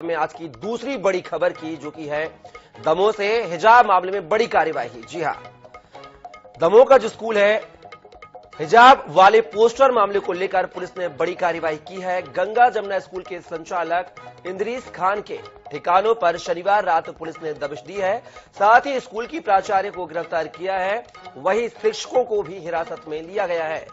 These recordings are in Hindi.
में आज की दूसरी बड़ी खबर की, जो कि है दमोह से हिजाब मामले में बड़ी कार्यवाही। जी हां, दमोह का जो स्कूल है, हिजाब वाले पोस्टर मामले को लेकर पुलिस ने बड़ी कार्यवाही की है। गंगा जमुना स्कूल के संचालक इंद्रीस खान के ठिकानों पर शनिवार रात पुलिस ने दबिश दी है। साथ ही स्कूल की प्राचार्य को गिरफ्तार किया है। वहीं शिक्षकों को भी हिरासत में लिया गया है।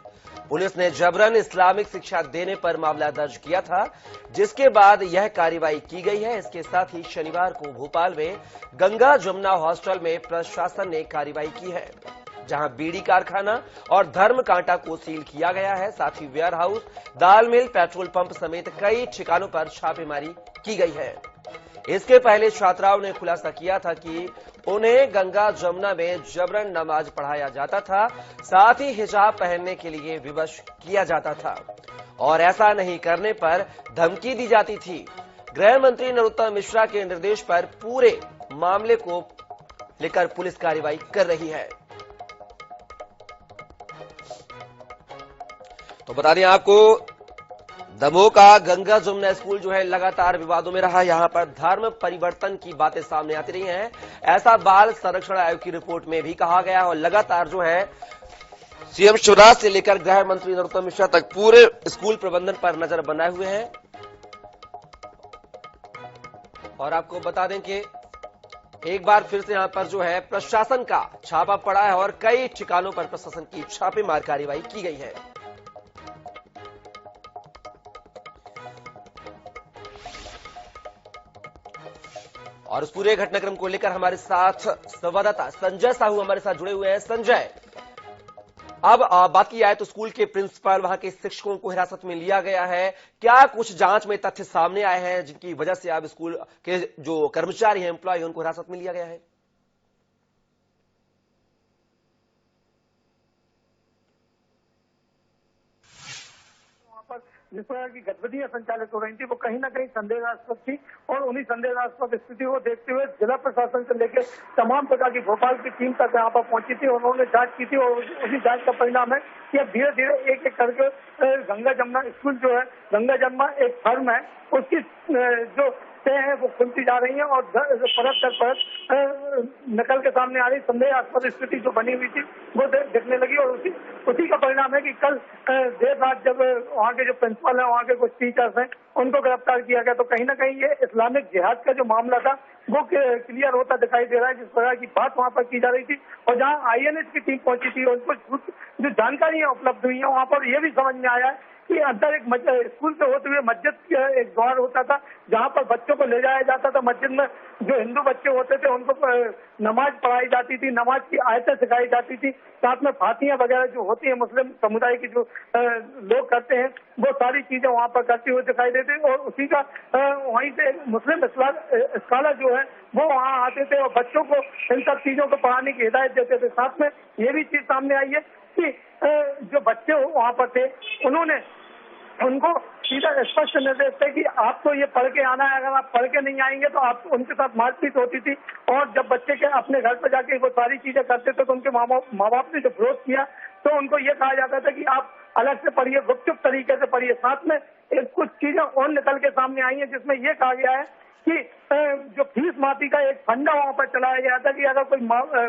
पुलिस ने जबरन इस्लामिक शिक्षा देने पर मामला दर्ज किया था, जिसके बाद यह कार्रवाई की गई है। इसके साथ ही शनिवार को भोपाल में गंगा जमुना हॉस्टल में प्रशासन ने कार्रवाई की है, जहां बीड़ी कारखाना और धर्म कांटा को सील किया गया है। साथ ही वेयर हाउस, दाल मिल, पेट्रोल पंप समेत कई ठिकानों पर छापेमारी की गई है। इसके पहले छात्राओं ने खुलासा किया था कि उन्हें गंगा जमुना में जबरन नमाज पढ़ाया जाता था, साथ ही हिजाब पहनने के लिए विवश किया जाता था और ऐसा नहीं करने पर धमकी दी जाती थी। गृह मंत्री नरोत्तम मिश्रा के निर्देश पर पूरे मामले को लेकर पुलिस कार्रवाई कर रही है। तो बता दें आपको, दमोह का गंगा जमुना स्कूल जो है लगातार विवादों में रहा। यहां पर धर्म परिवर्तन की बातें सामने आती रही हैं। ऐसा बाल संरक्षण आयोग की रिपोर्ट में भी कहा गया और लगातार जो है सीएम शिवराज से लेकर गृह मंत्री नरोत्तम मिश्रा तक पूरे स्कूल प्रबंधन पर नजर बनाए हुए हैं। और आपको बता दें कि एक बार फिर से यहां पर जो है प्रशासन का छापा पड़ा है और कई ठिकानों पर प्रशासन की छापेमार कार्रवाई की गई है। और उस पूरे घटनाक्रम को लेकर हमारे साथ संवाददाता संजय साहू हमारे साथ जुड़े हुए हैं। संजय, अब बात की जाए तो स्कूल के प्रिंसिपल, वहां के शिक्षकों को हिरासत में लिया गया है। क्या कुछ जांच में तथ्य सामने आए हैं जिनकी वजह से अब स्कूल के जो कर्मचारी हैं, एम्प्लॉय, उनको हिरासत में लिया गया है? जिस प्रकार की गतिविधियां संचालित हो रही थी वो कहीं ना कहीं संदेहास्पद थी और उन्हीं संदेहास्पद स्थिति को देखते हुए जिला प्रशासन से लेकर तमाम प्रकार की भोपाल की टीम तक यहाँ पर पहुंची थी और उन्होंने जांच की थी। और उसी जांच का परिणाम है कि अब धीरे धीरे एक एक करके गंगा जमुना स्कूल जो है, गंगा जमुना एक फर्म है, उसकी जो है वो खुलती जा रही है और परत दर परत नकल के सामने आ रही संदेहास्पद स्थिति जो बनी हुई थी वो देखने लगी। और उसी का परिणाम है कि कल देर रात जब वहाँ के जो प्रिंसिपल है, वहाँ के कुछ टीचर्स हैं, उनको गिरफ्तार किया गया। तो कहीं ना कहीं ये इस्लामिक जिहाद का जो मामला था वो क्लियर होता दिखाई दे रहा है। जिस प्रकार की बात वहाँ पर की जा रही थी और जहाँ INS की टीम पहुंची थी, उनको जो जानकारियां उपलब्ध हुई है वहाँ पर यह भी समझ में आया है कि अंदर एक स्कूल से होते हुए मस्जिद एक द्वार होता था, जहाँ पर बच्चों को ले जाया जाता था। मस्जिद में जो हिंदू बच्चे होते थे उनको नमाज पढ़ाई जाती थी, नमाज की आयतें सिखाई जाती थी, साथ में फातियां वगैरह जो होती है मुस्लिम समुदाय की जो लोग करते हैं वो सारी चीजें वहाँ पर करती हुई दिखाई देती। और उसी का वहीं से मुस्लिम स्कॉलर जो है वो वहाँ आते थे और बच्चों को इन सब चीजों को पढ़ाने की हिदायत देते थे। साथ में ये भी चीज सामने आई है कि जो बच्चे वहाँ पर थे उनको सीधा स्पष्ट निर्देश थे कि आपको ये पढ़ के आना है, अगर आप पढ़ के नहीं आएंगे तो आप उनके साथ मारपीट होती थी। और जब बच्चे के अपने घर पर जाके वो सारी चीजें करते थे तो उनके माँ बाप ने जो विरोध किया तो उनको ये कहा जाता था कि आप अलग से पढ़िए, गुपचुप तरीके से पढ़िए। साथ में कुछ चीजें और निकल के सामने आई है जिसमें ये कहा गया है कि जो फीस माफी का एक फंडा वहाँ पर चलाया गया था कि अगर कोई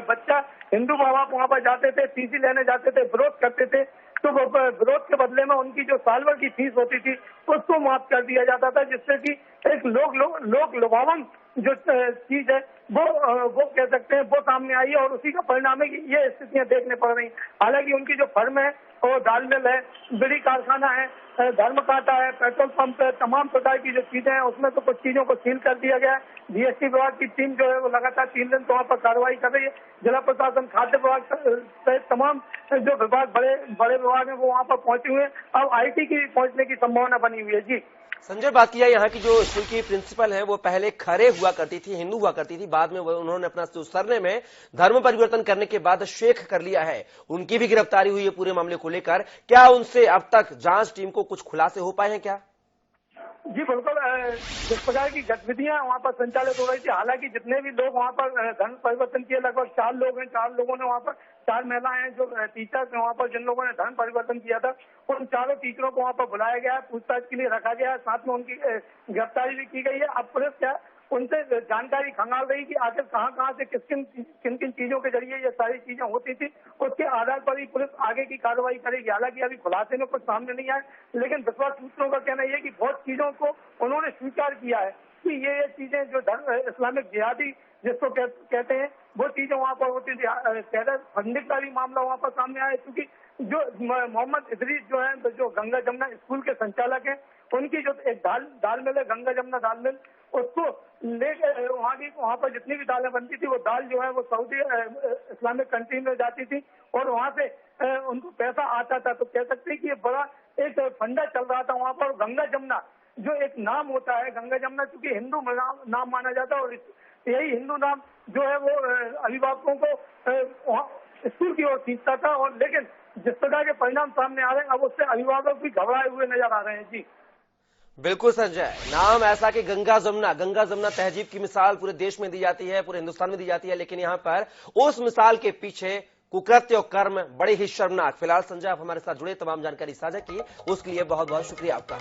बच्चा, हिंदू माँ बाप वहाँ पर जाते थे, फीस लेने जाते थे, विरोध करते थे, तो विरोध के बदले में उनकी जो साल भर की फीस होती थी उसको माफ कर दिया जाता था, जिससे कि एक लोक लुभावन जो चीज है वो कह सकते हैं वो सामने आई है। और उसी का परिणाम है कि ये स्थितियां देखने पड़ रही। हालांकि उनकी जो फर्म है वो दाल मिल है, बीड़ी कारखाना है, धर्म कांटा है, पेट्रोल पंप है, तमाम प्रकार की जो चीजें हैं उसमें तो कुछ चीजों को सील कर दिया गया है। GST विभाग की टीम जो है वो लगातार 3 दिन तो वहाँ पर कार्रवाई कर रही है। जिला प्रशासन, खाद्य विभाग सहित तमाम जो विभाग, बड़े विभाग है वो वहाँ पर पहुंचे हुए हैं। अब IT की पहुंचने की संभावना बनी हुई है। जी संजय, बात किया यहाँ की जो स्कूल की प्रिंसिपल है वो पहले खरे हुआ करती थी, हिंदू हुआ करती थी, बाद में उन्होंने अपना सरने में धर्म परिवर्तन करने के बाद शेख कर लिया है। उनकी भी गिरफ्तारी हुई है पूरे मामले को लेकर। क्या उनसे अब तक जांच टीम को कुछ खुलासे हो पाए हैं क्या? जी बिल्कुल, जिस प्रकार की गतिविधियां वहाँ पर संचालित हो रही थी, हालांकि जितने भी लोग वहाँ पर धर्म परिवर्तन किए, लगभग 4 लोग हैं, 4 लोगों ने वहाँ पर, 4 महिलाएं हैं जो टीचर्स हैं वहाँ पर, जिन लोगों ने धर्म परिवर्तन किया था, उन चारों टीचरों को वहाँ पर बुलाया गया है, पूछताछ के लिए रखा गया है, साथ में उनकी गिरफ्तारी भी की गई है। अब पुलिस क्या उनसे जानकारी खंगाल रही कि आखिर कहां से किन किन चीजों के जरिए ये सारी चीजें होती थी, उसके आधार पर ही पुलिस आगे की कार्रवाई करेगी। हालांकि अभी खुलासे में कुछ सामने नहीं आए, लेकिन विश्वास सूत्रों का कहना यह है कि बहुत चीजों को उन्होंने स्वीकार किया है कि ये चीजें जो इस्लामिक जिहादी जिसको कहते हैं, वो चीजें वहाँ पर होती थी। टेरर फंडिंग का भी मामला वहाँ पर सामने आया, क्योंकि जो मोहम्मद इदरीस जो है, जो गंगा जमुना स्कूल के संचालक हैं, उनकी जो एक दाल मिल है, गंगा जमुना दाल मिल, उसको लेकर वहाँ पर जितनी भी दालें बनती थी, वो दाल जो है वो सऊदी इस्लामिक कंट्री में जाती थी और वहाँ से उनको पैसा आता था। तो कह सकते हैं कि ये बड़ा एक फंडा चल रहा था वहाँ पर। गंगा जमुना जो एक नाम होता है, गंगा जमुना चूंकि हिंदू नाम माना जाता है, और यही हिंदू नाम जो है वो अभिभावकों को स्कूल की ओर खींचता था। और लेकिन जिस प्रकार के परिणाम सामने आ रहे हैं, अब उससे अभिभावक भी घबराए हुए नजर आ रहे हैं। जी बिल्कुल संजय, नाम ऐसा कि गंगा जमुना तहजीब की मिसाल पूरे देश में दी जाती है, पूरे हिंदुस्तान में दी जाती है, लेकिन यहां पर उस मिसाल के पीछे कुकृत्य और कर्म बड़े ही शर्मनाक। फिलहाल संजय, आप हमारे साथ जुड़े, तमाम जानकारी साझा की, उसके लिए बहुत बहुत शुक्रिया आपका।